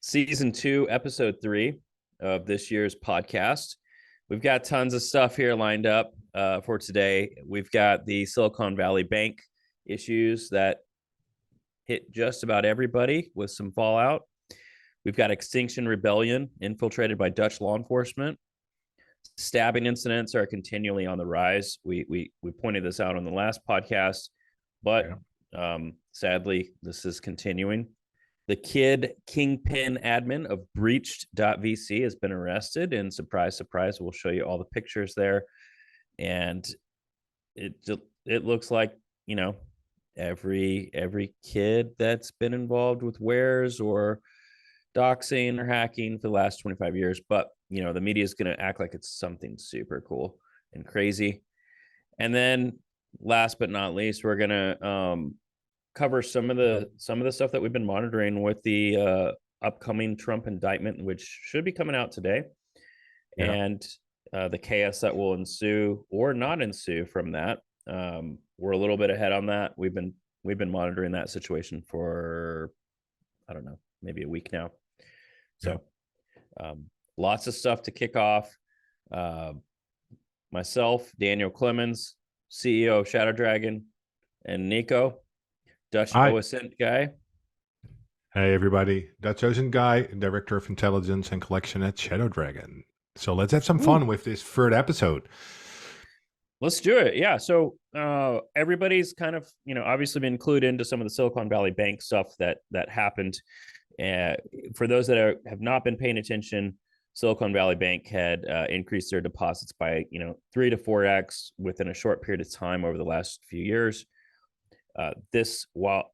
Season 2, episode 3 of this year's podcast. We've got tons of stuff here lined up for today. We've got the Silicon Valley Bank issues that hit just about everybody with some fallout. We've got Extinction Rebellion infiltrated by Dutch law enforcement. Stabbing incidents are continually on the rise. We pointed this out on the last podcast, but sadly, this is continuing. The kid kingpin admin of Breached.vc has been arrested, and surprise, surprise, we'll show you all the pictures there. And it looks like, you know, every kid that's been involved with wares or doxing or hacking for the last 25 years. But, you know, the media is going to act like it's something super cool and crazy. And then last but not least, we're going to cover some of the stuff that we've been monitoring with the upcoming Trump indictment, which should be coming out today, and the chaos that will ensue or not ensue from that. We're a little bit ahead on that. We've been monitoring that situation for, I don't know, maybe a week now. So lots of stuff to kick off. Myself, Daniel Clemens, CEO of ShadowDragon, and Nico, Dutch OSINT guy. Hey everybody, Dutch OSINT guy, Director of Intelligence and Collection at ShadowDragon. So let's have some fun with this third episode. Let's do it. Yeah. So everybody's kind of, you know, obviously been clued into some of the Silicon Valley Bank stuff that happened. For those that have not been paying attention, Silicon Valley Bank had increased their deposits by, 3 to 4x within a short period of time over the last few years. While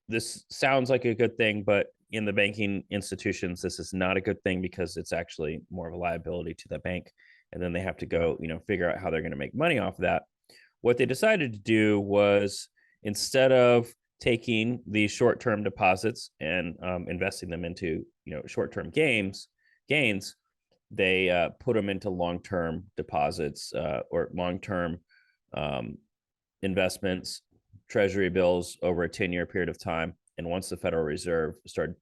this sounds like a good thing, but in the banking institutions, this is not a good thing because it's actually more of a liability to the bank. And then they have to go, figure out how they're going to make money off of that. What they decided to do was, instead of taking these short-term deposits and investing them into, short-term gains, they put them into long-term deposits or long-term investments, treasury bills over a 10-year period of time. And once the Federal Reserve started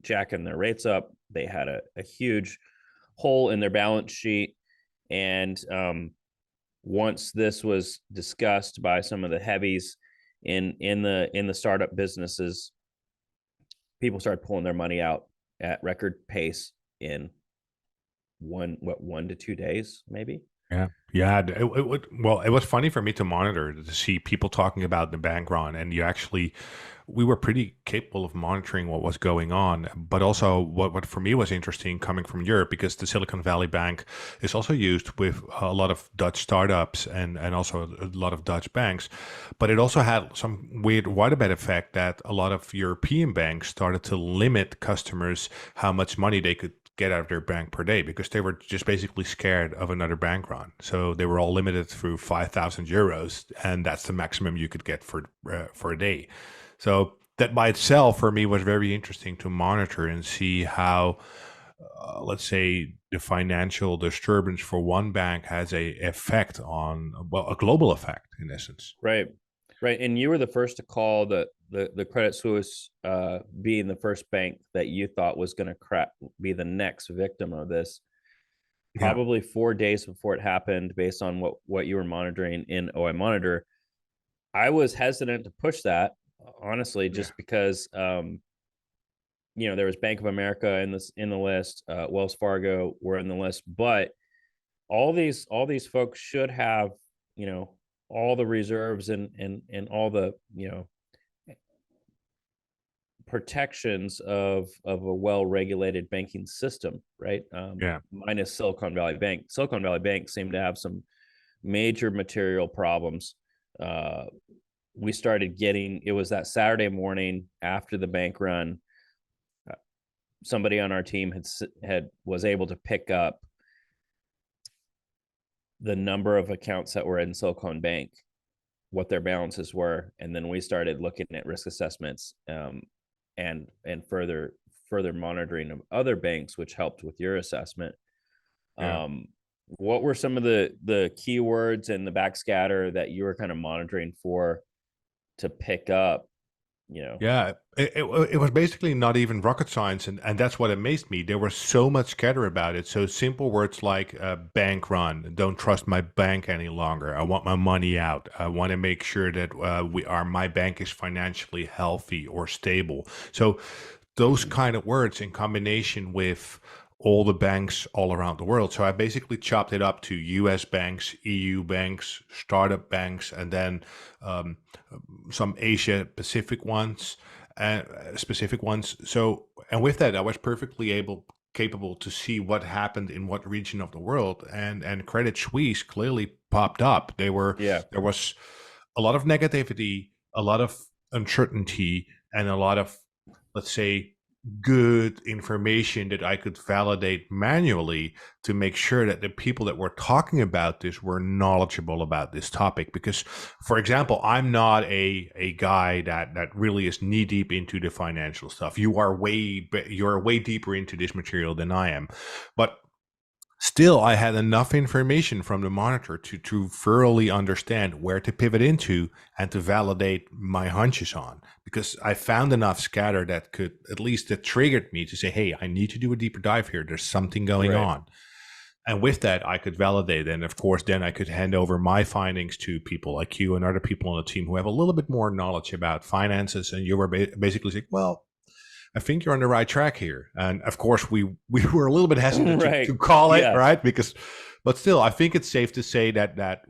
jacking their rates up, they had a huge hole in their balance sheet. And once this was discussed by some of the heavies in the startup businesses, people started pulling their money out at record pace in 1 to 2 days, maybe. Yeah. It was funny for me to monitor, to see people talking about the bank run, and we were pretty capable of monitoring what was going on. But also, what for me was interesting coming from Europe, because the Silicon Valley Bank is also used with a lot of Dutch startups and also a lot of Dutch banks. But it also had some weird widespread effect that a lot of European banks started to limit customers how much money they could get out of their bank per day, because they were just basically scared of another bank run. So they were all limited through 5,000 euros, and that's the maximum you could get for a day. So that by itself for me was very interesting to monitor and see how, let's say, the financial disturbance for one bank has a effect on, a global effect in essence. Right. And you were the first to call the Credit Suisse being the first bank that you thought was going to be the next victim of this. Probably 4 days before it happened, based on what you were monitoring in OI Monitor. I was hesitant to push that, honestly, just because there was Bank of America in the list, Wells Fargo were in the list, but all these folks should have, all the reserves and all the, protections of a well-regulated banking system, right? Minus Silicon Valley Bank. Silicon Valley Bank seemed to have some major material problems. We started getting, it was that Saturday morning after the bank run, somebody on our team was able to pick up the number of accounts that were in Silicon Bank, what their balances were, and then we started looking at risk assessments and further monitoring of other banks, which helped with your assessment. What were some of the keywords and the backscatter that you were kind of monitoring for to pick up you know. Yeah, it was basically not even rocket science, and that's what amazed me. There was so much scatter about it. So simple words like bank run, don't trust my bank any longer. I want my money out. I want to make sure that my bank is financially healthy or stable. So those kind of words in combination with all the banks all around the world. So I basically chopped it up to US banks, EU banks, startup banks, and then um, some Asia Pacific ones, specific ones. So, and with that, I was perfectly capable to see what happened in what region of the world, and Credit Suisse clearly popped up. Yeah. There was a lot of negativity, a lot of uncertainty, and a lot of, let's say, good information that I could validate manually to make sure that the people that were talking about this were knowledgeable about this topic. Because, for example, I'm not a guy that really is knee deep into the financial stuff. You're way deeper into this material than I am, but still, I had enough information from the monitor to thoroughly understand where to pivot into and to validate my hunches on, because I found enough scatter that could, at least that triggered me to say, hey, I need to do a deeper dive here. There's something going Right. on. And with that, I could validate. And of course, then I could hand over my findings to people like you and other people on the team who have a little bit more knowledge about finances. And you were basically saying, well, I think you're on the right track here. And of course, we were a little bit hesitant Right. to call it, Yeah. right? But still, I think it's safe to say that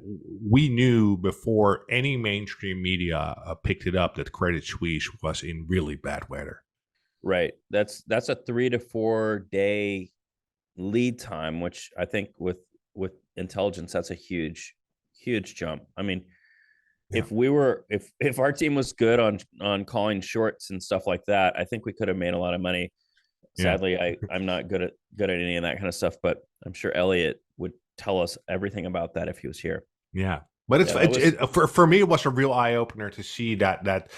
we knew before any mainstream media picked it up that Credit Suisse was in really bad weather. Right. That's a 3 to 4 day lead time, which I think with intelligence, that's a huge jump. I mean, Yeah. if our team was good on calling shorts and stuff like that, I think we could have made a lot of money. Sadly, Yeah. I'm not good at any of that kind of stuff, but I'm sure Elliot would tell us everything about that if he was here. Yeah. But for me, it was a real eye opener to see that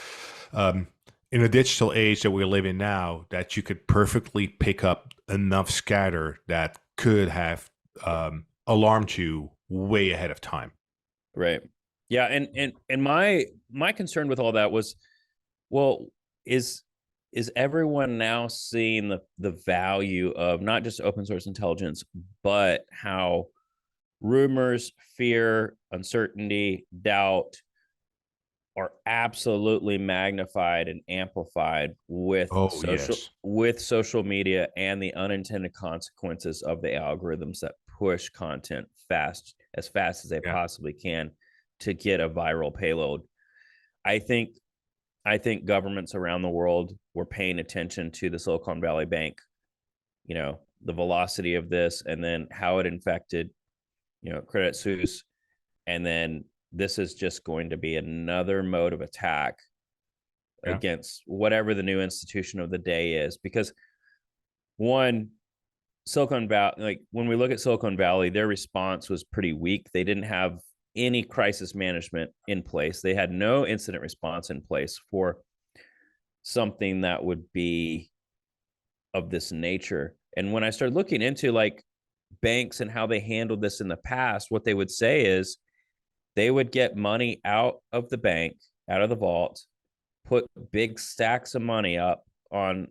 um, in the digital age that we live in now, that you could perfectly pick up enough scatter that could have alarmed you way ahead of time. Right. Yeah, and my concern with all that was, well, is everyone now seeing the value of not just open source intelligence, but how rumors, fear, uncertainty, doubt are absolutely magnified and amplified Oh, yes. with social media and the unintended consequences of the algorithms that push content as fast as they Yeah. possibly can to get a viral payload. I think governments around the world were paying attention to the Silicon Valley Bank, the velocity of this, and then how it infected, Credit Suisse, and then this is just going to be another mode of attack Yeah. against whatever the new institution of the day is. Because one, Silicon Valley, like when we look at Silicon Valley, their response was pretty weak. They didn't have any crisis management in place. They had no incident response in place for something that would be of this nature. And when I started looking into like banks and how they handled this in the past, what they would say is they would get money out of the bank, out of the vault, put big stacks of money up on,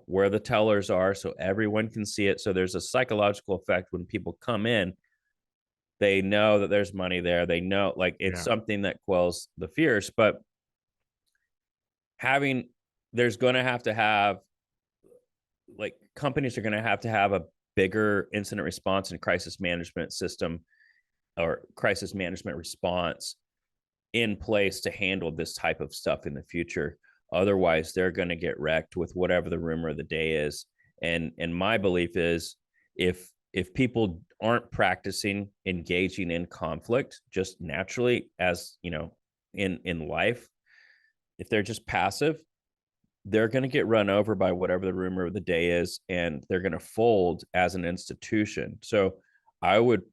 where the tellers are so everyone can see it. So there's a psychological effect when people come in, they know that there's money there. They know, like, it's something that quells the fears. But there's going to have like, companies are going to have a bigger incident response and crisis management system or crisis management response in place to handle this type of stuff in the future. Otherwise, they're going to get wrecked with whatever the rumor of the day is. And my belief is, if people aren't practicing engaging in conflict just naturally, as in life, if they're just passive, they're going to get run over by whatever the rumor of the day is, and they're going to fold as an institution. So I would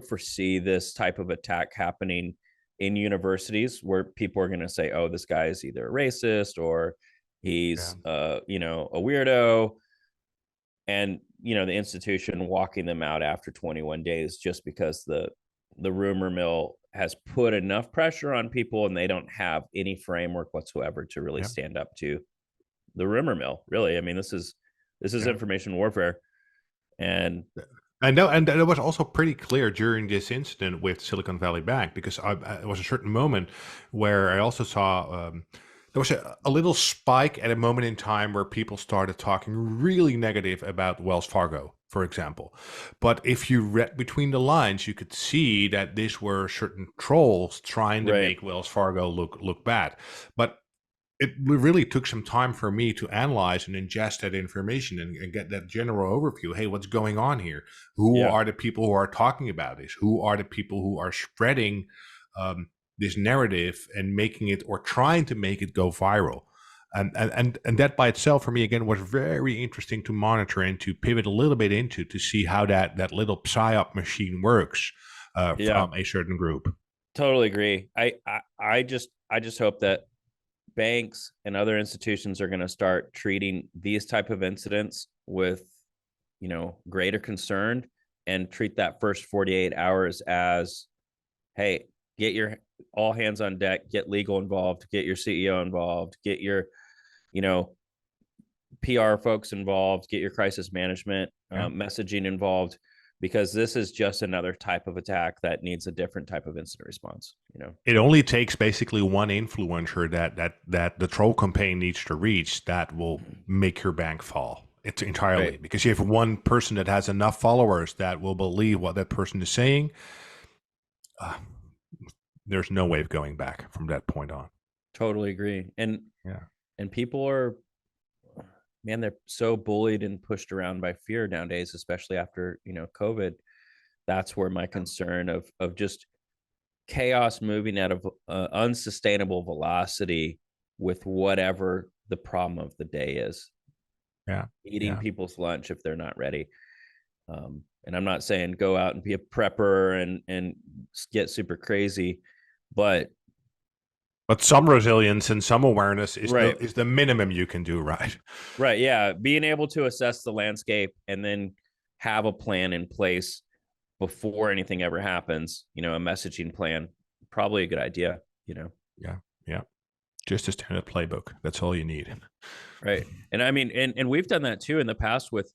foresee this type of attack happening in universities, where people are going to say, oh, this guy is either a racist or he's a weirdo, and the institution walking them out after 21 days just because the rumor mill has put enough pressure on people, and they don't have any framework whatsoever to really stand up to the rumor mill. Really, I mean, this is information warfare, and and it was also pretty clear during this incident with Silicon Valley Bank, because it was a certain moment where I also saw there was a little spike at a moment in time where people started talking really negative about Wells Fargo, for example. But if you read between the lines, you could see that these were certain trolls trying to make Wells Fargo look bad. But it really took some time for me to analyze and ingest that information and get that general overview. Hey, what's going on here? Who are the people who are talking about this? Who are the people who are spreading this narrative and making it, or trying to make it, go viral? And that by itself, for me, again, was very interesting to monitor and to pivot a little bit into, to see how that little psyop machine works from a certain group. Totally agree. I just hope that banks and other institutions are going to start treating these type of incidents with, greater concern, and treat that first 48 hours as, hey, get your all hands on deck, get legal involved, get your CEO involved, get your, PR folks involved, get your crisis management messaging involved, because this is just another type of attack that needs a different type of incident response. It only takes basically one influencer that the troll campaign needs to reach that will make your bank fall. It's entirely because you have one person that has enough followers that will believe what that person is saying. There's no way of going back from that point on. Totally agree. And people are, man, they're so bullied and pushed around by fear nowadays, especially after, COVID. That's where my concern of just chaos moving at an unsustainable velocity with whatever the problem of the day is. Eating people's lunch if they're not ready. And I'm not saying go out and be a prepper and get super crazy, but some resilience and some awareness is the minimum you can do, right? Right, yeah. Being able to assess the landscape and then have a plan in place before anything ever happens, a messaging plan, probably a good idea, Yeah. Just a standard playbook. That's all you need. Right. And I mean, and we've done that too in the past with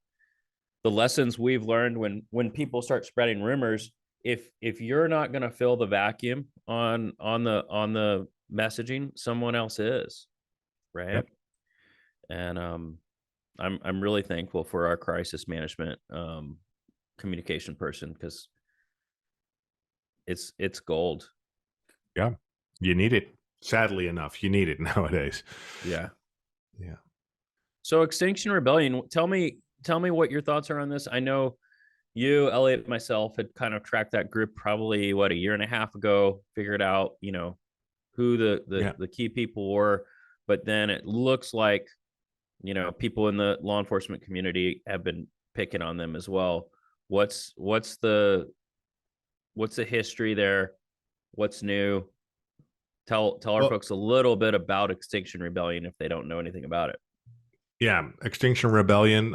the lessons we've learned when people start spreading rumors. If you're not going to fill the vacuum on the messaging, someone else is, right? Yep. And I'm really thankful for our crisis management communication person, because it's gold. Yeah, you need it. Sadly enough, you need it nowadays. Yeah. Yeah. So Extinction Rebellion, tell me what your thoughts are on this. I know you, Elliot, myself had kind of tracked that group probably a year and a half ago, figured out, who the key people were, but then it looks like, people in the law enforcement community have been picking on them as well. What's the history there? What's new? Tell our folks a little bit about Extinction Rebellion if they don't know anything about it. Yeah, Extinction Rebellion,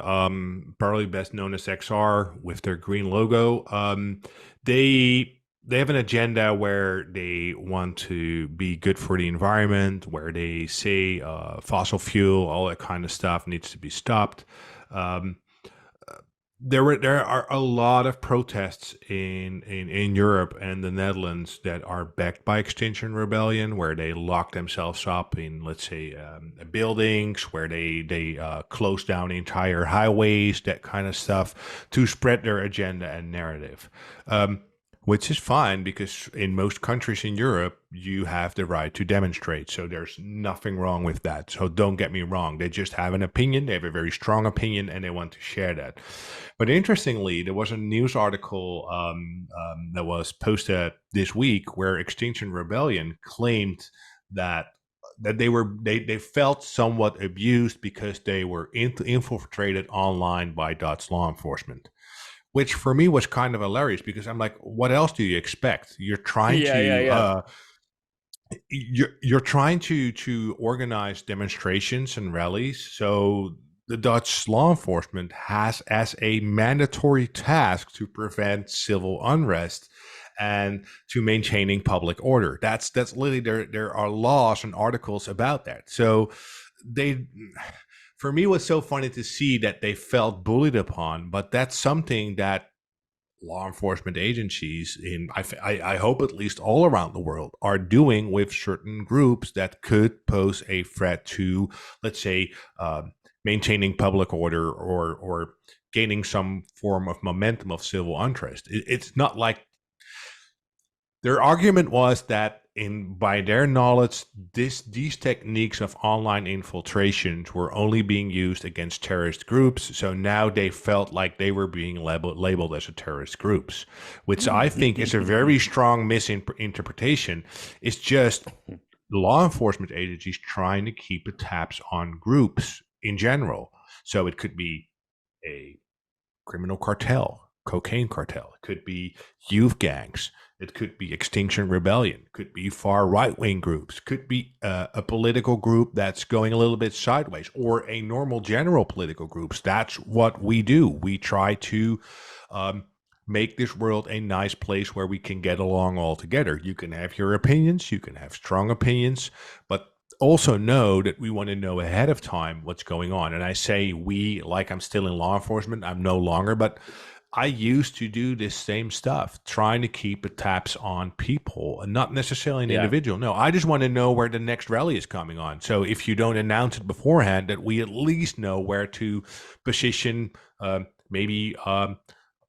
probably best known as XR with their green logo. They have an agenda where they want to be good for the environment, where they say fossil fuel, all that kind of stuff needs to be stopped. There are a lot of protests in Europe and the Netherlands that are backed by Extinction Rebellion, where they lock themselves up in, let's say, buildings, where they close down entire highways, that kind of stuff, to spread their agenda and narrative. Which is fine, because in most countries in Europe, you have the right to demonstrate. So there's nothing wrong with that. So don't get me wrong. They just have an opinion. They have a very strong opinion, and they want to share that. But interestingly, there was a news article that was posted this week where Extinction Rebellion claimed that they felt somewhat abused because they were infiltrated online by Dutch law enforcement. Which for me was kind of hilarious, because I'm like, what else do you expect? You're trying you're trying to organize demonstrations and rallies. So the Dutch law enforcement has as a mandatory task to prevent civil unrest. and to maintaining public order. That's literally there are laws and articles about that. So they, for me, it was so funny to see that they felt bullied upon, but that's something that law enforcement agencies I hope at least all around the world are doing with certain groups that could pose a threat to, let's say, maintaining public order or gaining some form of momentum of civil unrest. It's not like their argument was that by their knowledge, these techniques of online infiltrations were only being used against terrorist groups. So now they felt like they were being labeled as a terrorist groups, which I think is a very strong misinterpretation. It's just law enforcement agencies trying to keep the tabs on groups in general. So it could be a criminal cartel, cocaine cartel. It could be youth gangs. It could be Extinction Rebellion, could be far right-wing groups, could be a political group that's going a little bit sideways, or a normal general political groups. That's what we do. We try to make this world a nice place where we can get along all together. You can have your opinions, you can have strong opinions, but also know that we want to know ahead of time what's going on. And I say we, like I'm still in law enforcement, I'm no longer, but I used to do this same stuff, trying to keep the tabs on people and not necessarily an individual. No, I just want to know where the next rally is coming on. So if you don't announce it beforehand, that we at least know where to position maybe, I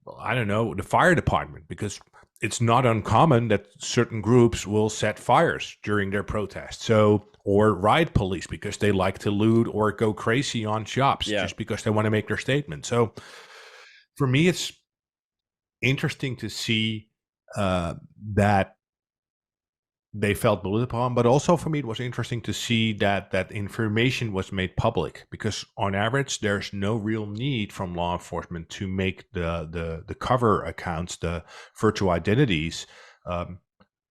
don't know, the fire department, because it's not uncommon that certain groups will set fires during their protest. So, or riot police because they like to loot or go crazy on shops just because they want to make their statement. So, for me, it's interesting to see that they felt bullied upon, but also for me, it was interesting to see that information was made public, because on average, there's no real need from law enforcement to make the cover accounts, the virtual identities,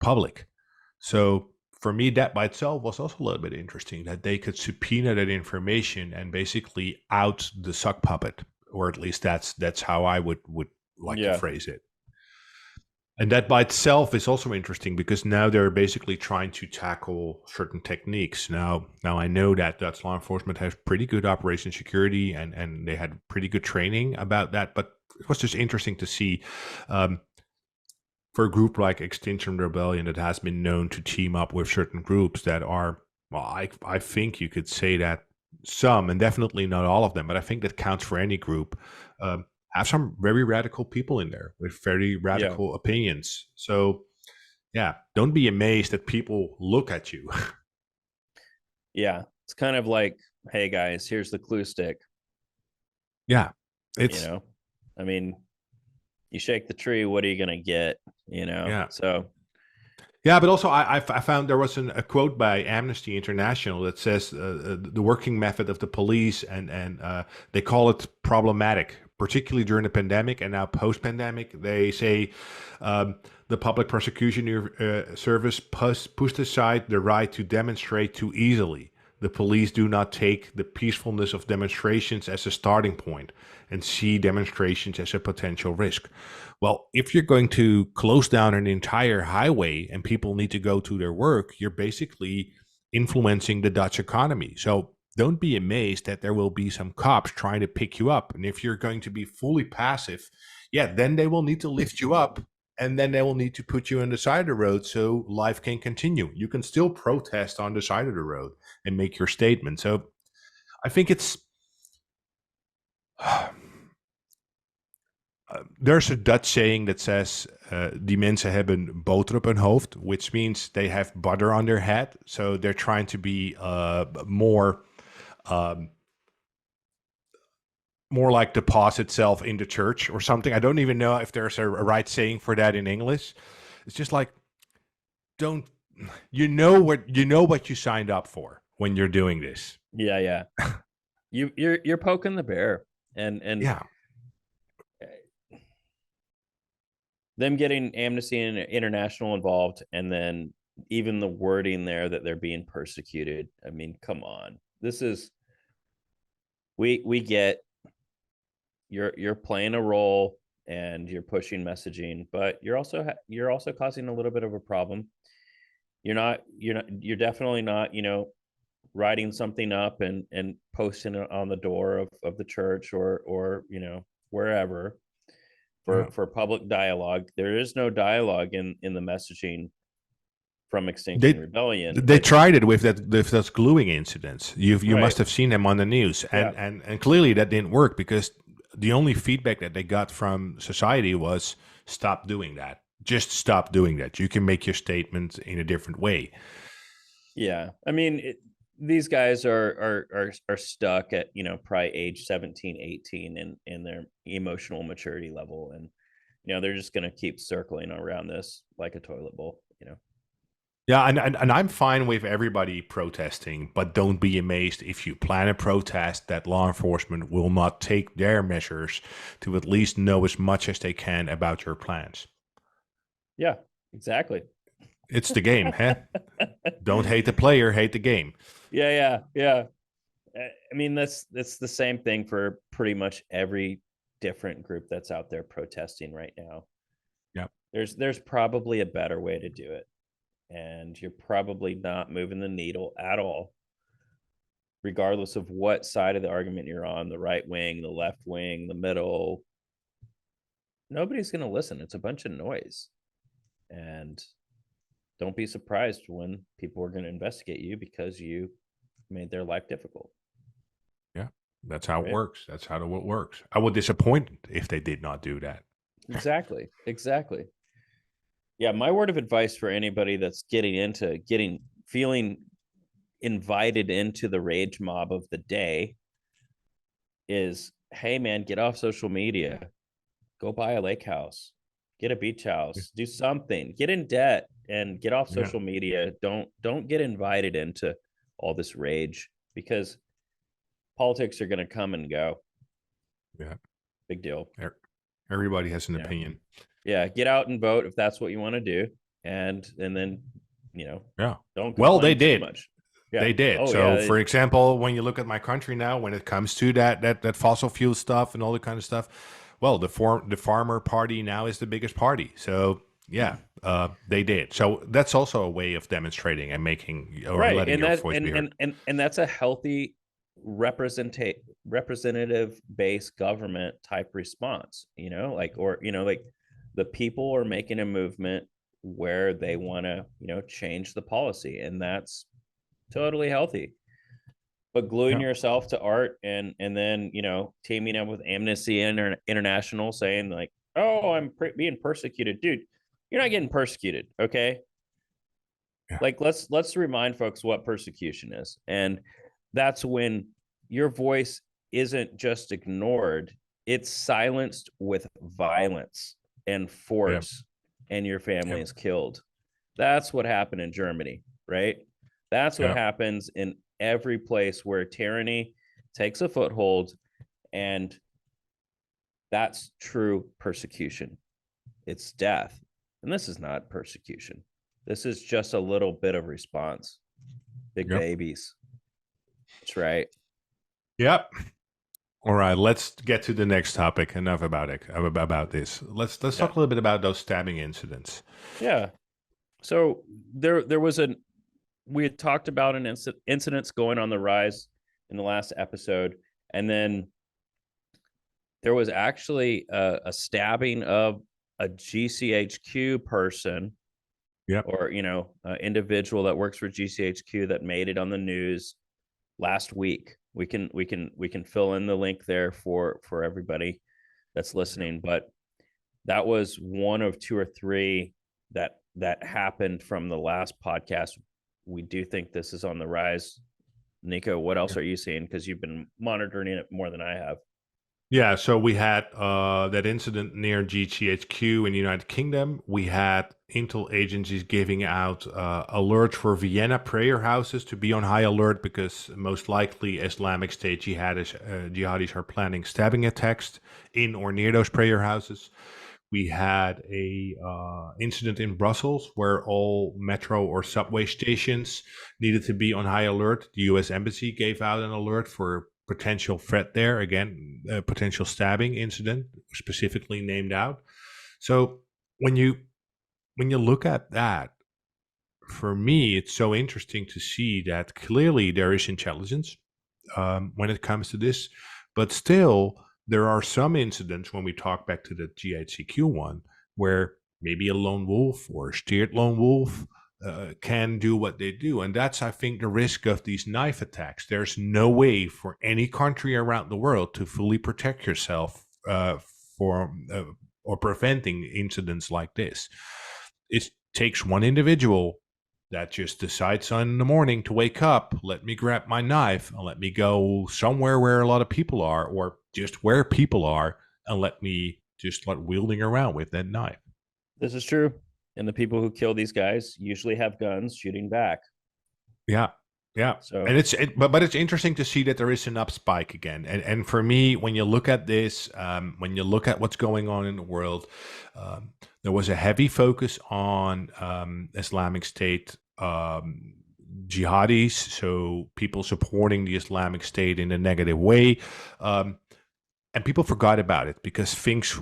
public. So for me, that by itself was also a little bit interesting, that they could subpoena that information and basically out the sock puppet. Or at least that's how I would like to phrase it. And that by itself is also interesting, because now they're basically trying to tackle certain techniques. Now I know that Dutch law enforcement has pretty good operation security and they had pretty good training about that. But it was just interesting to see for a group like Extinction Rebellion that has been known to team up with certain groups that are, well, I think you could say that some, and definitely not all of them, but I think that counts for any group, have some very radical people in there with very radical opinions. So don't be amazed that people look at you. It's kind of like, hey guys, here's the clue stick. It's, I mean, you shake the tree, what are you gonna get? So but also I found there was a quote by Amnesty International that says the working method of the police and they call it problematic, particularly during the pandemic and now post-pandemic. They say the public prosecution service pushed aside the right to demonstrate too easily. The police do not take the peacefulness of demonstrations as a starting point and see demonstrations as a potential risk. Well, if you're going to close down an entire highway and people need to go to their work, you're basically influencing the Dutch economy. So don't be amazed that there will be some cops trying to pick you up. And if you're going to be fully passive, then they will need to lift you up, and then they will need to put you on the side of the road so life can continue. You can still protest on the side of the road and make your statement. So I think it's there's a Dutch saying that says die mensen hebben boter op hun hoofd, which means they have butter on their head. So they're trying to be more like deposit itself in the church or something. I don't even know if there's a right saying for that in English. It's just like, you know what you signed up for when you're doing this. You're poking the bear, and them getting Amnesty International involved, and then even the wording there that they're being persecuted. I mean, come on. This is, we get you're playing a role and you're pushing messaging, but you're also causing a little bit of a problem. You're definitely not, writing something up and posting it on the door of the church or wherever Yeah. for public dialogue. There is no dialogue in the messaging from Extinction They Rebellion, they which tried it with those gluing incidents. You right, must have seen them on the news, yeah, and clearly that didn't work because the only feedback that they got from society was stop doing that. Just stop doing that. You can make your statement in a different way. yeah. I mean, these guys are stuck at probably age 17, 18 in their emotional maturity level, and they're just going to keep circling around this like a toilet bowl. Yeah, and I'm fine with everybody protesting, but don't be amazed if you plan a protest that law enforcement will not take their measures to at least know as much as they can about your plans. Yeah, exactly. It's the game, huh? Don't hate the player, hate the game. Yeah. I mean, that's the same thing for pretty much every different group that's out there protesting right now. Yep. There's probably a better way to do it, and you're probably not moving the needle at all, regardless of what side of the argument you're on, the right wing, the left wing, the middle. Nobody's going to listen. It's a bunch of noise. And don't be surprised when people are going to investigate you because you made their life difficult. Yeah, that's how it Right? works. That's how it works. I would disappoint if they did not do that. Exactly. Yeah, my word of advice for anybody that's feeling invited into the rage mob of the day is, hey man, get off social media. Go buy a lake house, get a beach house, do something, get in debt and get off Yeah, social media. Don't get invited into all this rage because politics are going to come and go. yeah. Big deal. Everybody has an Yeah. opinion. Yeah, get out and vote if that's what you want to do, and then Yeah. don't Well, they complain too did. much. Yeah. They did. Oh So, yeah. for example, when you look at my country now, when it comes to that fossil fuel stuff and all that kind of stuff, well, the farmer party now is the biggest party. So, yeah, they did. So that's also a way of demonstrating and making or Right, letting and your that voice be heard. and that's a healthy representative based government type response, like the people are making a movement where they want to change the policy, and that's totally healthy. But gluing Yeah. yourself to art and then teaming up with Amnesty International saying like, oh, I'm being persecuted, dude, you're not getting persecuted, okay? Yeah. Like let's remind folks what persecution is, and that's when your voice isn't just ignored, it's silenced with violence and Yeah. force, and your family Yeah. is killed. That's what happened in Germany, right? That's what Yeah. happens in every place where tyranny takes a foothold, and that's true persecution. It's death. And this is not persecution. This is just a little bit of response. Big Yep. babies. That's right. Yep. All right, let's get to the next topic. Enough about it, about this. Let's talk a little bit about those stabbing incidents. Yeah. So there was we had talked about an incidents going on the rise in the last episode, and then there was actually a stabbing of a GCHQ person. Yep. Or individual that works for GCHQ that made it on the news last week. We can fill in the link there for everybody that's listening, but that was one of two or three that happened from the last podcast. We do think this is on the rise. Nico, what else are you seeing? Because you've been monitoring it more than I have. Yeah, so we had that incident near GCHQ in the United Kingdom. We had intel agencies giving out alerts for Vienna prayer houses to be on high alert because most likely Islamic State jihadis are planning stabbing attacks in or near those prayer houses. We had a incident in Brussels where all metro or subway stations needed to be on high alert. The U.S. Embassy gave out an alert for potential threat there. Again, a potential stabbing incident specifically named out. So when you look at that, for me, it's so interesting to see that clearly there is intelligence when it comes to this, but still there are some incidents when we talk back to the GHCQ one where maybe a lone wolf or a steered lone wolf can do what they do. And that's, I think, the risk of these knife attacks. There's no way for any country around the world to fully protect yourself for or preventing incidents like this. It takes one individual that just decides in the morning to wake up, let me grab my knife and let me go somewhere where a lot of people are, or just where people are, and let me just start wielding around with that knife. This is true. And the people who kill these guys usually have guns shooting back. Yeah. Yeah. So, and but it's interesting to see that there is an up spike again. And for me, when you look at this, when you look at what's going on in the world, there was a heavy focus on Islamic State jihadis, so people supporting the Islamic State in a negative way. And people forgot about it because things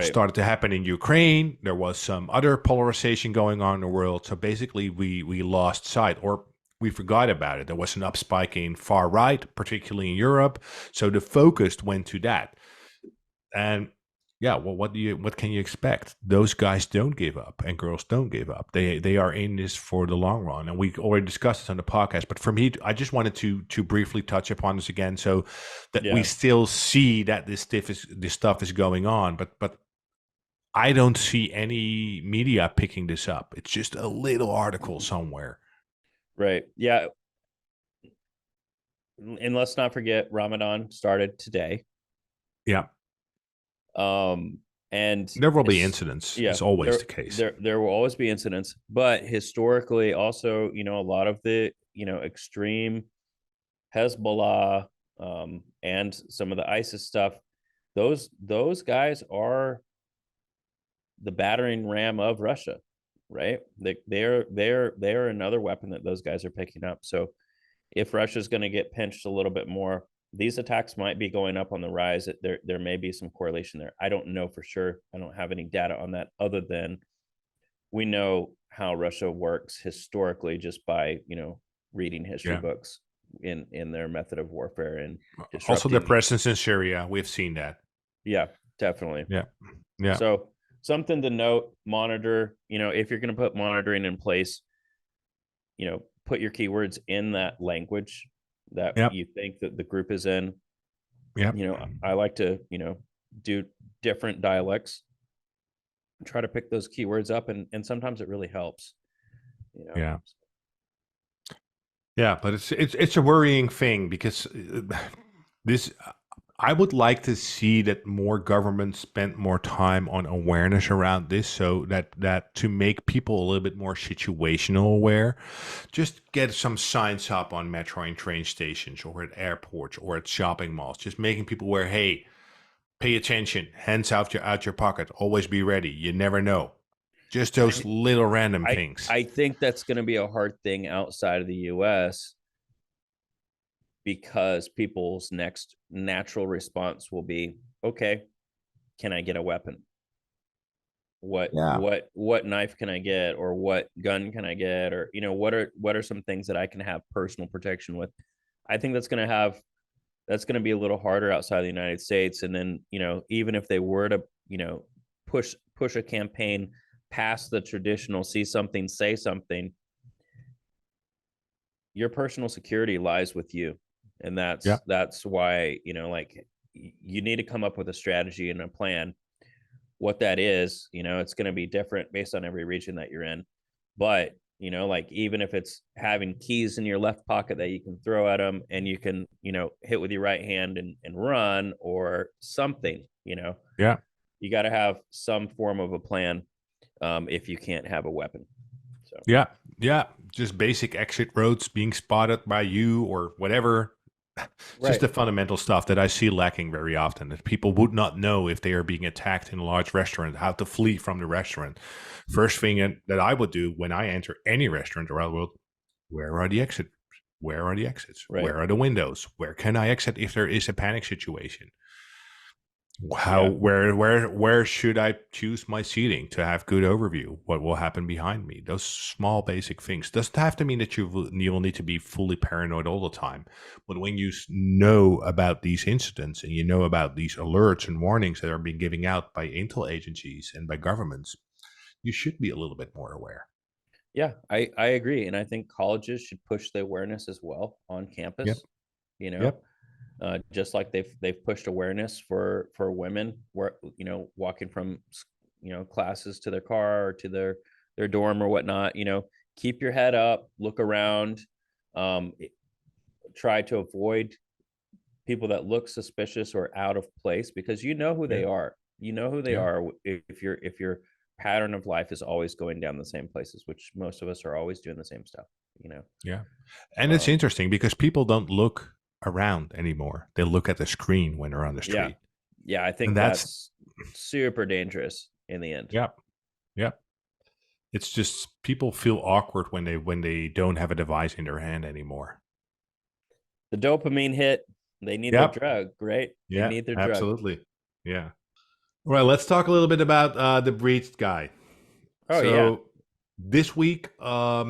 started to happen in Ukraine. There was some other polarization going on in the world. So basically, we lost sight, or we forgot about it. There was an up spike in far right, particularly in Europe. So the focus went to that. And yeah, well, what can you expect? Those guys don't give up, and girls don't give up. They are in this for the long run, and we already discussed this on the podcast. But for me, I just wanted to briefly touch upon this again, so that we still see that this stuff is going on. But I don't see any media picking this up. It's just a little article somewhere. Right. Yeah. And let's not forget Ramadan started today. Yeah. And there will be incidents. Yeah, it's always the case. There will always be incidents, but historically also, a lot of the, extreme Hezbollah, and some of the ISIS stuff, those guys are the battering ram of Russia, right? They're another weapon that those guys are picking up. So if Russia's going to get pinched a little bit more, these attacks might be going up on the rise. There may be some correlation there. I don't know for sure. I don't have any data on that, other than we know how Russia works historically just by, reading history books in their method of warfare, and also their presence in Syria. We've seen that. Yeah, definitely. Yeah. So something to note, monitor, if you're going to put monitoring in place, put your keywords in that language that you think that the group is in. Yeah. I like to, do different dialects, try to pick those keywords up, and sometimes it really helps. Yeah, but it's a worrying thing, because this, I would like to see that more governments spent more time on awareness around this, so that to make people a little bit more situational aware. Just get some signs up on metro and train stations, or at airports, or at shopping malls, just making people aware, hey, pay attention, hands out your pocket, always be ready, you never know. Just those little random things. I think that's going to be a hard thing outside of the US, because people's next natural response will be, okay, can I get a weapon? What knife can I get, or what gun can I get, or what are some things that I can have personal protection with? I think that's going to be a little harder outside the United States. And then, even if they were to, push a campaign past the traditional see something, say something, your personal security lies with you. And that's why, you need to come up with a strategy and a plan. What that is, it's going to be different based on every region that you're in. But, even if it's having keys in your left pocket that you can throw at them, and you can, hit with your right hand and run, or something, you got to have some form of a plan, if you can't have a weapon. So just basic exit roads being spotted by you or whatever. Just the fundamental stuff that I see lacking very often, that people would not know if they are being attacked in a large restaurant, how to flee from the restaurant. First thing that I would do when I enter any restaurant around the world, where are the exits? Where are the exits? Right. Where are the windows? Where can I exit if there is a panic situation? How Yeah. where should I choose my seating to have good overview? What will happen behind me? Those small basic things doesn't have to mean that you'll need to be fully paranoid all the time. But when you know about these incidents and you know about these alerts and warnings that are being given out by intel agencies and by governments, you should be a little bit more aware. Yeah, I agree. And I think colleges should push the awareness as well on Yep. campus, you know, Yep. just like they've pushed awareness for women, where, you know, walking from, you know, classes to their car or to their dorm or whatnot. You know, keep your head up, look around, um, try to avoid people that look suspicious or out of place, because you know who they Yeah. are. You know who they Yeah. are if your pattern of life is always going down the same places, which most of us are always doing the same stuff, you know. Yeah. And it's interesting because people don't look around anymore. They look at the screen when they're on the Yeah. street. Yeah, I think And that's that's super dangerous in the end. Yep. Yep. It's just people feel awkward when they don't have a device in their hand anymore. The dopamine hit, they need their Yep. drug, right? They Yeah, need their drug. absolutely. Yeah. All right, let's talk a little bit about the Breached guy. Oh yeah. So this week, a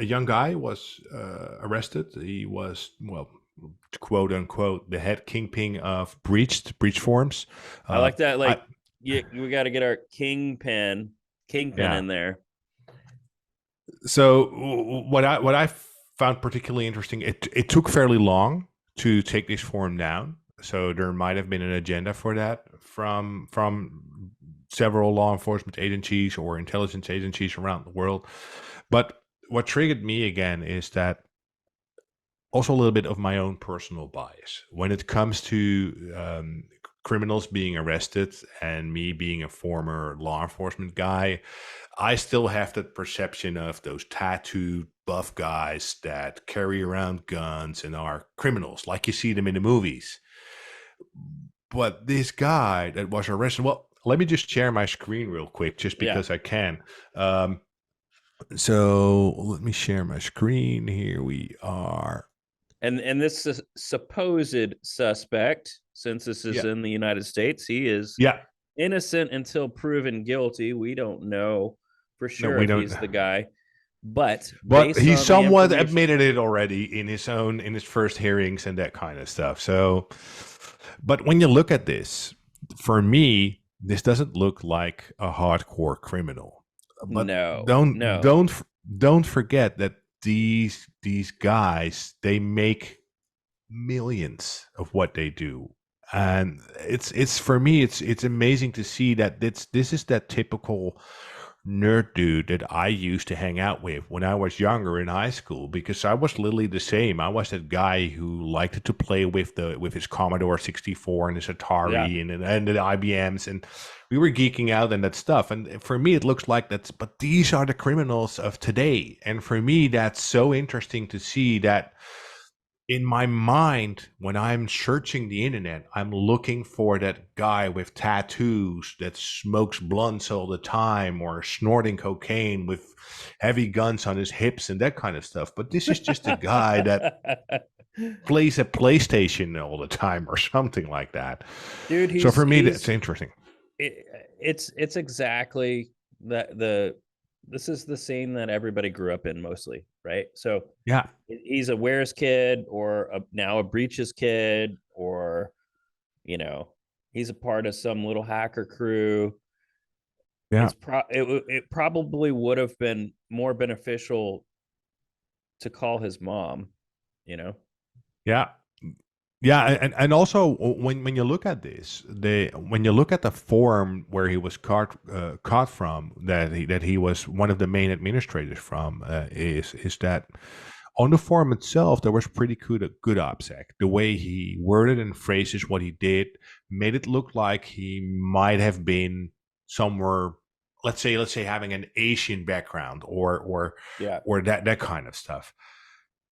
young guy was arrested. He was, well, quote unquote, the head kingpin of breach forums. I like that. Like, I, we got to get our kingpin yeah. in there. So what I found particularly interesting, it took fairly long to take this forum down. So there might have been an agenda for that from several law enforcement agencies or intelligence agencies around the world. But what triggered me again is that also a little bit of my own personal bias when it comes to criminals being arrested, and me being a former law enforcement guy, I still have that perception of those tattooed buff guys that carry around guns and are criminals like you see them in the movies. But this guy that was arrested, well, let me just share my screen real quick, just because I can. So let me share my screen. Here we are. And this supposed suspect, since this is in the United States, he is innocent until proven guilty. We don't know for sure if he's the guy, but he somewhat admitted it already in his first hearings and that kind of stuff. So, but when you look at this, for me, this doesn't look like a hardcore criminal. But don't forget that these guys, they make millions of what they do, and it's for me, it's amazing to see that this is that typical nerd dude that I used to hang out with when I was younger in high school, because I was literally the same. I was that guy who liked to play with his Commodore 64 and his Atari and the IBMs, and we were geeking out and that stuff. And for me, it looks like but these are the criminals of today. And for me, that's so interesting to see that in my mind, when I'm searching the internet, I'm looking for that guy with tattoos that smokes blunts all the time, or snorting cocaine with heavy guns on his hips and that kind of stuff. But this is just a guy that plays a PlayStation all the time or something like that. Dude, so for me, that's interesting. It's exactly this is the scene that everybody grew up in mostly, right? So yeah, he's a Ware's kid, or now a Breach's kid, or, you know, he's a part of some little hacker crew. Yeah, it probably would have been more beneficial to call his mom, you know. Yeah. Yeah, and also when you look at this, when you look at the forum where he was caught from, that he was one of the main administrators from, is that on the forum itself there was pretty good OPSEC. The way he worded and phrases what he did made it look like he might have been somewhere, let's say having an Asian background or that kind of stuff.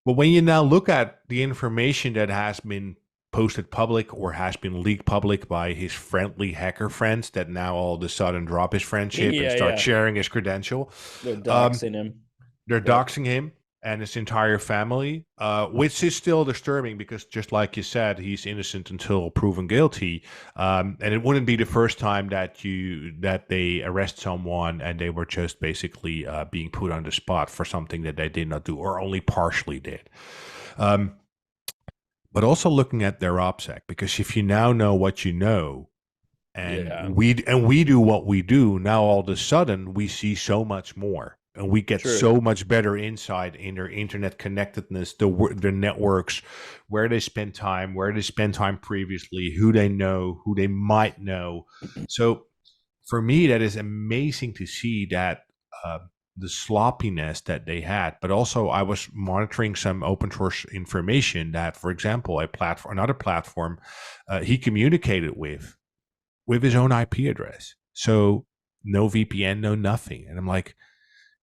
But when you now look at the information that has been posted public or has been leaked public by his friendly hacker friends that now all of a sudden drop his friendship and start sharing his credential. They're doxing him. They're doxing him. and his entire family, which is still disturbing because, just like you said, he's innocent until proven guilty. And it wouldn't be the first time that they arrest someone and they were just basically being put on the spot for something that they did not do or only partially did. But also looking at their OPSEC, because if you now know what you know, and we do what we do, now all of a sudden we see so much more. And we get so much better insight in their internet connectedness, the networks, where they spend time previously, who they know, who they might know. So for me, that is amazing to see that the sloppiness that they had. But also, I was monitoring some open source information that, for example, another platform he communicated with his own IP address. So no VPN, no nothing. And I'm like,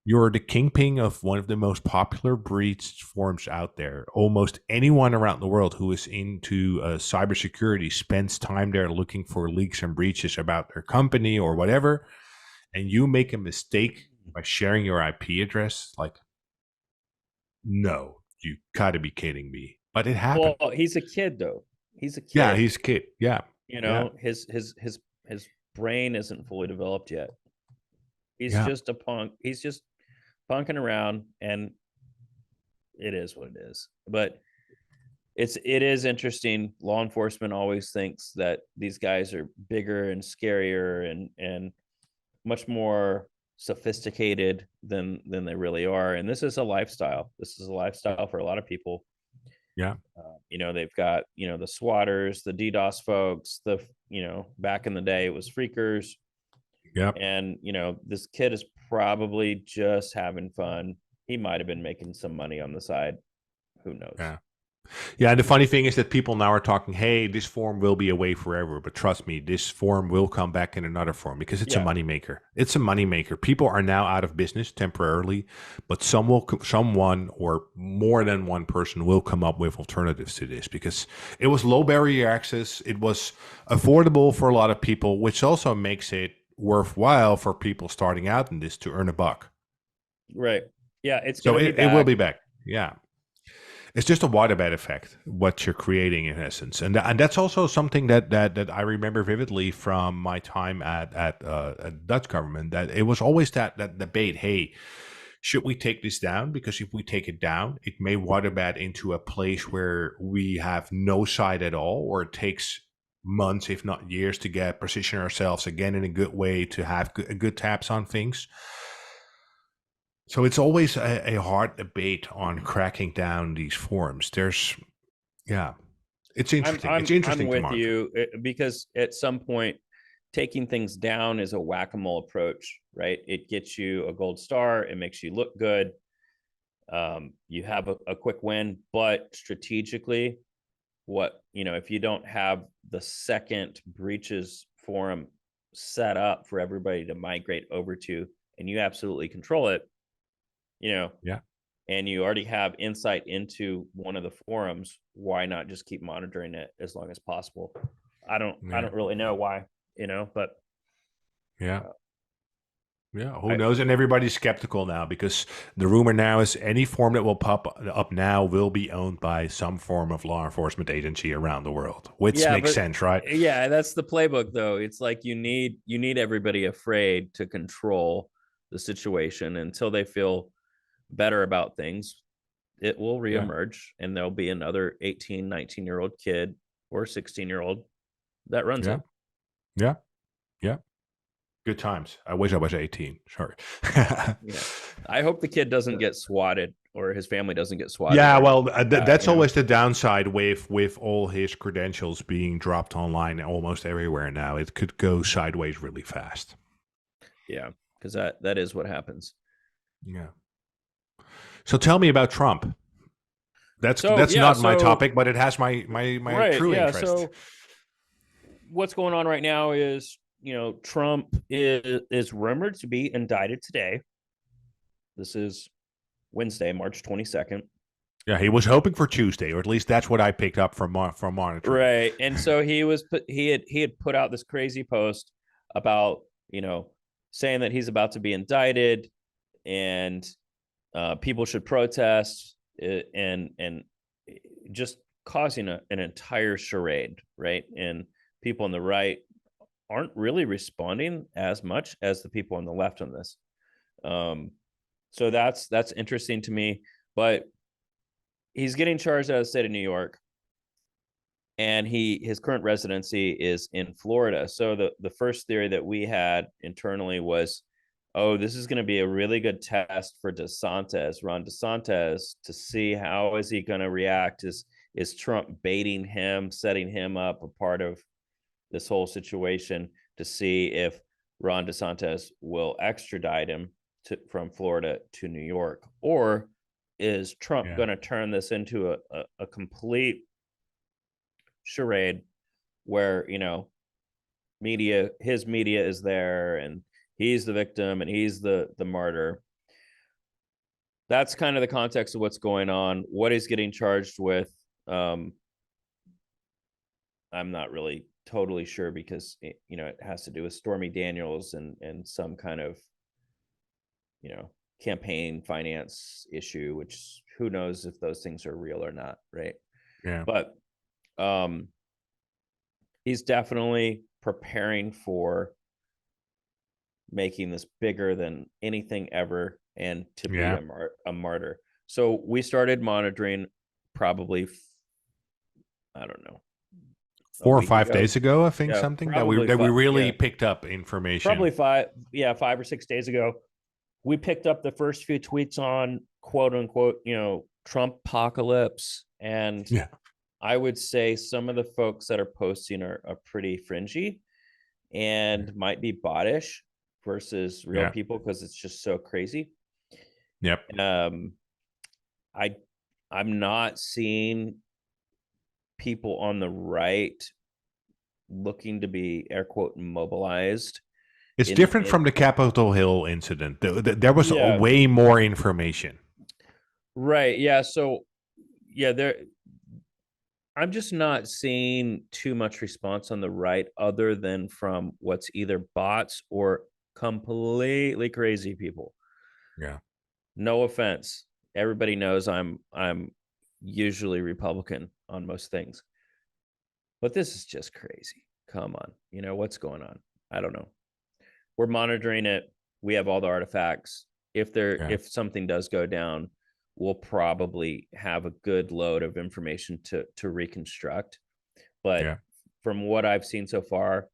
you're the kingpin of one of the most popular breached forums out there. Almost anyone around the world who is into cybersecurity spends time there looking for leaks and breaches about their company or whatever. And you make a mistake by sharing your IP address. Like, no, you gotta be kidding me. But it happened. Well, he's a kid, though. He's a kid. Yeah, he's a kid. Yeah. His brain isn't fully developed yet. He's just a punk. He's just punking around, and it is what it is. But it is interesting. Law enforcement always thinks that these guys are bigger and scarier and much more sophisticated than they really are. And this is a lifestyle. This is a lifestyle for a lot of people. Yeah. They've got, the swatters, the DDoS folks, back in the day it was freakers. Yep. And, this kid is probably just having fun. He might have been making some money on the side. Who knows? Yeah. Yeah, and the funny thing is that people now are talking, hey, this form will be away forever. But trust me, this form will come back in another form because it's a moneymaker. It's a moneymaker. People are now out of business temporarily, but someone or more than one person will come up with alternatives to this because it was low barrier access. It was affordable for a lot of people, which also makes it worthwhile for people starting out in this to earn a buck. Right. Yeah, it will be back. Yeah. It's just a waterbed effect, what you're creating in essence. And that's also something that I remember vividly from my time at Dutch government, that it was always that debate, hey, should we take this down? Because if we take it down, it may waterbed into a place where we have no side at all, or it takes months, if not years, to position ourselves again in a good way to have good taps on things. So it's always a hard debate on cracking down these forums. It's interesting. It's interesting. I'm with you because at some point, taking things down is a whack-a-mole approach, right? It gets you a gold star. It makes you look good. You have a quick win, but strategically, if you don't have the second breaches forum set up for everybody to migrate over to, and you absolutely control it, and you already have insight into one of the forums, why not just keep monitoring it as long as possible? I don't really know why, but who knows? And everybody's skeptical now because the rumor now is any form that will pop up now will be owned by some form of law enforcement agency around the world, which makes sense, right? Yeah, that's the playbook, though. It's like you need everybody afraid to control the situation until they feel better about things. It will reemerge, and there'll be another 18, 19-year-old kid or 16-year-old that runs it. Yeah. Good times. I wish I was 18. Sorry. I hope the kid doesn't get swatted, or his family doesn't get swatted. Yeah, well, that's always the downside with all his credentials being dropped online almost everywhere now. It could go sideways really fast. Yeah, because that is what happens. Yeah. So tell me about Trump. That's not my topic, but it has my true interest. So what's going on right now is, Trump is rumored to be indicted today. This is Wednesday, March 22nd. Yeah, he was hoping for Tuesday, or at least that's what I picked up from monitoring. Right, and so he had put out this crazy post about saying that he's about to be indicted, and people should protest, and just causing an entire charade, right? And people on the right aren't really responding as much as the people on the left on this. So that's interesting to me. But he's getting charged out of the state of New York, and his current residency is in Florida. So the first theory that we had internally was, oh, this is going to be a really good test for Ron DeSantis, to see how is he going to react. Is Trump baiting him, setting him up a part of this whole situation, to see if Ron DeSantis will extradite him from Florida to New York? Or is Trump going to turn this into a complete charade where, his media is there and he's the victim and he's the martyr? That's kind of the context of what's going on. What he's getting charged with, I'm not really totally sure, because it has to do with Stormy Daniels and some kind of campaign finance issue, which who knows if those things are real or not, right? Yeah. But he's definitely preparing for making this bigger than anything ever, and to be a martyr. So we started monitoring probably, I don't know, 4 or 5 days ago, I think, something that we really picked up information. Probably 5 or 6 days ago, we picked up the first few tweets on quote unquote, Trump apocalypse. And I would say some of the folks that are posting are pretty fringy and might be bottish versus real people, because it's just so crazy. Yep. I'm not seeing people on the right looking to be air quote mobilized. It's different from the Capitol Hill incident. There was way more information. Right. Yeah. So I'm just not seeing too much response on the right, other than from what's either bots or completely crazy people. Yeah. No offense. Everybody knows I'm usually Republican on most things, but this is just crazy. Come on. What's going on? I don't know. We're monitoring it. We have all the artifacts. If something does go down, we'll probably have a good load of information to reconstruct. But from what I've seen so far,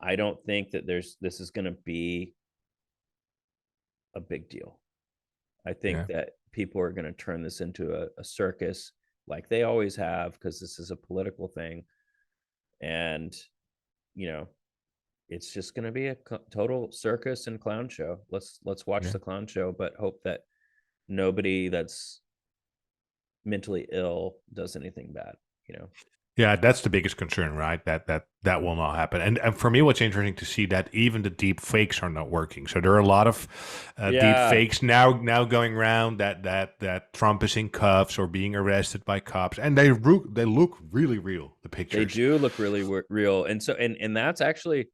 I don't think that this is going to be a big deal. I think that people are going to turn this into a circus, like they always have, because this is a political thing. And, it's just going to be a total circus and clown show. Let's watch the clown show, but hope that nobody that's mentally ill does anything bad. Yeah, that's the biggest concern, right? That will not happen. And for me, what's interesting to see that even the deep fakes are not working. So there are a lot of deep fakes now going around that Trump is in cuffs or being arrested by cops, and they look really real. The pictures, they do look really real, and so and that's actually,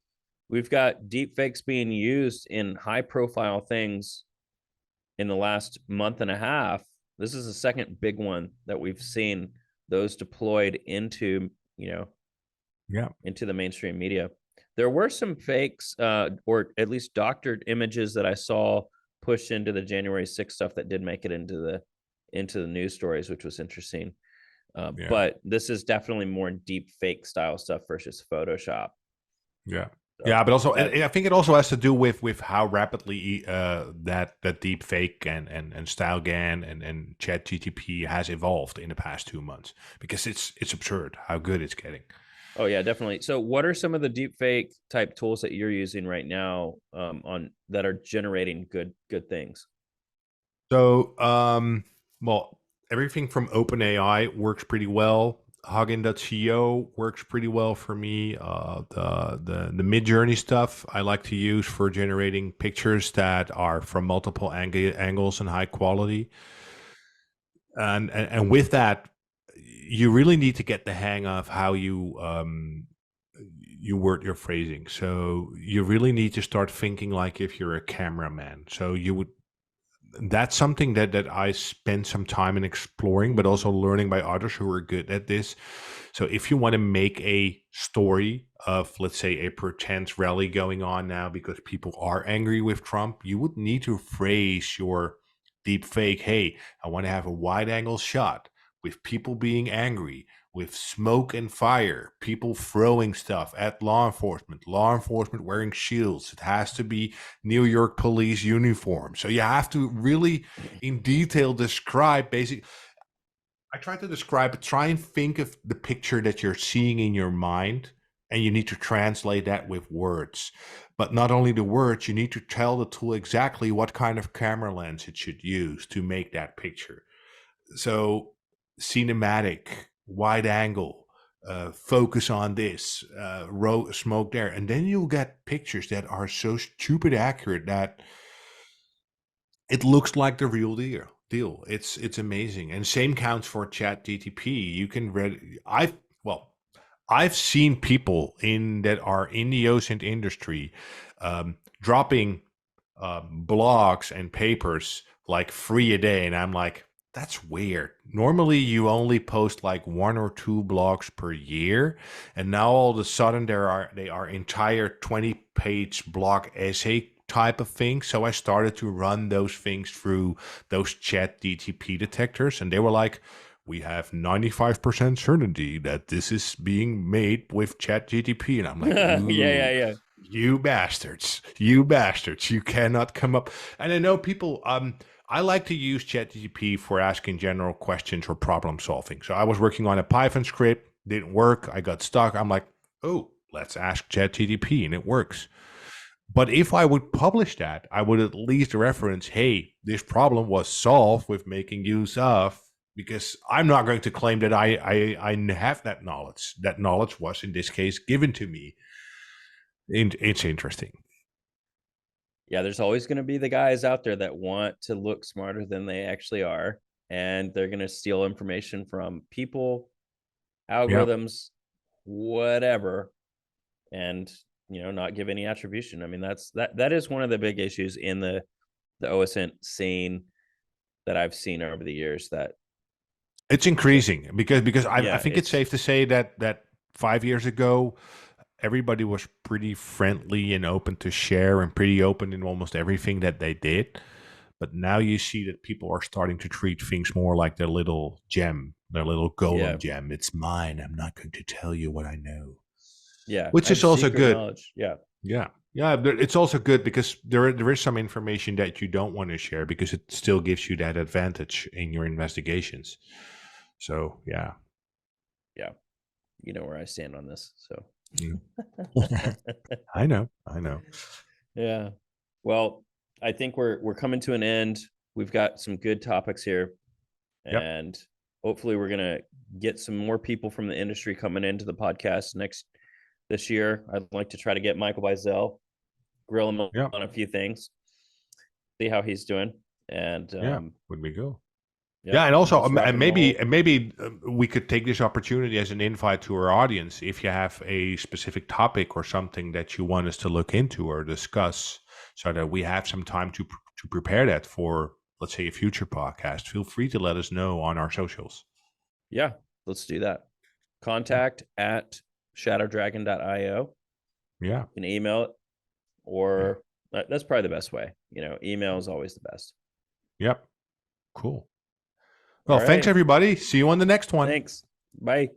we've got deep fakes being used in high profile things in the last month and a half. This is the second big one that we've seen those deployed into, into the mainstream media. There were some fakes, or at least doctored images that I saw pushed into the January 6th stuff that did make it into the news stories, which was interesting. But this is definitely more deep fake style stuff versus Photoshop. Yeah. Yeah, but also I think it also has to do with how rapidly that deep fake and StyleGAN and ChatGPT has evolved in the past 2 months, because it's absurd how good it's getting. Oh yeah, definitely. So what are some of the deep fake type tools that you're using right now on that are generating good things? So well, everything from OpenAI works pretty well. Huggin.co works pretty well for me. The Midjourney stuff I like to use for generating pictures that are from multiple angles and high quality. And with that, you really need to get the hang of how you word your phrasing. So you really need to start thinking like if you're a cameraman. So you would that's something that I spend some time in exploring, but also learning by others who are good at this. So if you want to make a story of, let's say, a pretend rally going on now because people are angry with Trump, you would need to phrase your deep fake, hey, I want to have a wide angle shot with people being angry, with smoke and fire, people throwing stuff at law enforcement wearing shields. It has to be New York police uniform. So you have to really in detail describe basic. I try to describe, try and think of the picture that you're seeing in your mind, and you need to translate that with words. But not only the words, you need to tell the tool exactly what kind of camera lens it should use to make that picture. So cinematic, wide angle, focus on this, smoke there, and then you'll get pictures that are so stupid accurate that it looks like the real deal. It's amazing. And same counts for ChatGTP. You can read. I've seen people in that are in the OSINT industry dropping blogs and papers like 3 a day, and I'm like, that's weird. Normally, you only post like 1 or 2 blogs per year, and now all of a sudden they are entire 20-page blog essay type of things. So I started to run those things through those chat DTP detectors, and they were like, we have 95% certainty that this is being made with chat GTP. And I'm like, yeah. you bastards, you cannot come up. And I know people, I like to use ChatGPT for asking general questions or problem solving. So I was working on a Python script, didn't work, I got stuck. I'm like, oh, let's ask ChatGPT, and it works. But if I would publish that, I would at least reference, hey, this problem was solved with making use of, because I'm not going to claim that I have that knowledge. That knowledge was, in this case, given to me. It's interesting. Yeah, there's always going to be the guys out there that want to look smarter than they actually are, and they're going to steal information from people, algorithms, whatever, and not give any attribution. I mean, that is one of the big issues in the OSINT scene that I've seen over the years. That it's increasing because I think it's safe to say that 5 years ago, everybody was pretty friendly and open to share and pretty open in almost everything that they did. But now you see that people are starting to treat things more like their little gem, their little golem gem. It's mine. I'm not going to tell you what I know. Yeah. Which is also good. Knowledge. Yeah. Yeah. Yeah. It's also good because there is some information that you don't want to share because it still gives you that advantage in your investigations. So, yeah. Yeah. You know where I stand on this. So. I know. Yeah. Well, I think we're coming to an end. We've got some good topics here, and hopefully we're gonna get some more people from the industry coming into the podcast this year. I'd like to try to get Michael Bizel, grill him on a few things, see how he's doing, and would we go? Yeah, and also maybe we could take this opportunity as an invite to our audience. If you have a specific topic or something that you want us to look into or discuss, so that we have some time to prepare that for, let's say, a future podcast, feel free to let us know on our socials. Yeah, let's do that. Contact at ShadowDragon.io. Yeah, you can email it, or that's probably the best way. Email is always the best. Yep. Cool. Well, thanks everybody. See you on the next one. Thanks. Bye.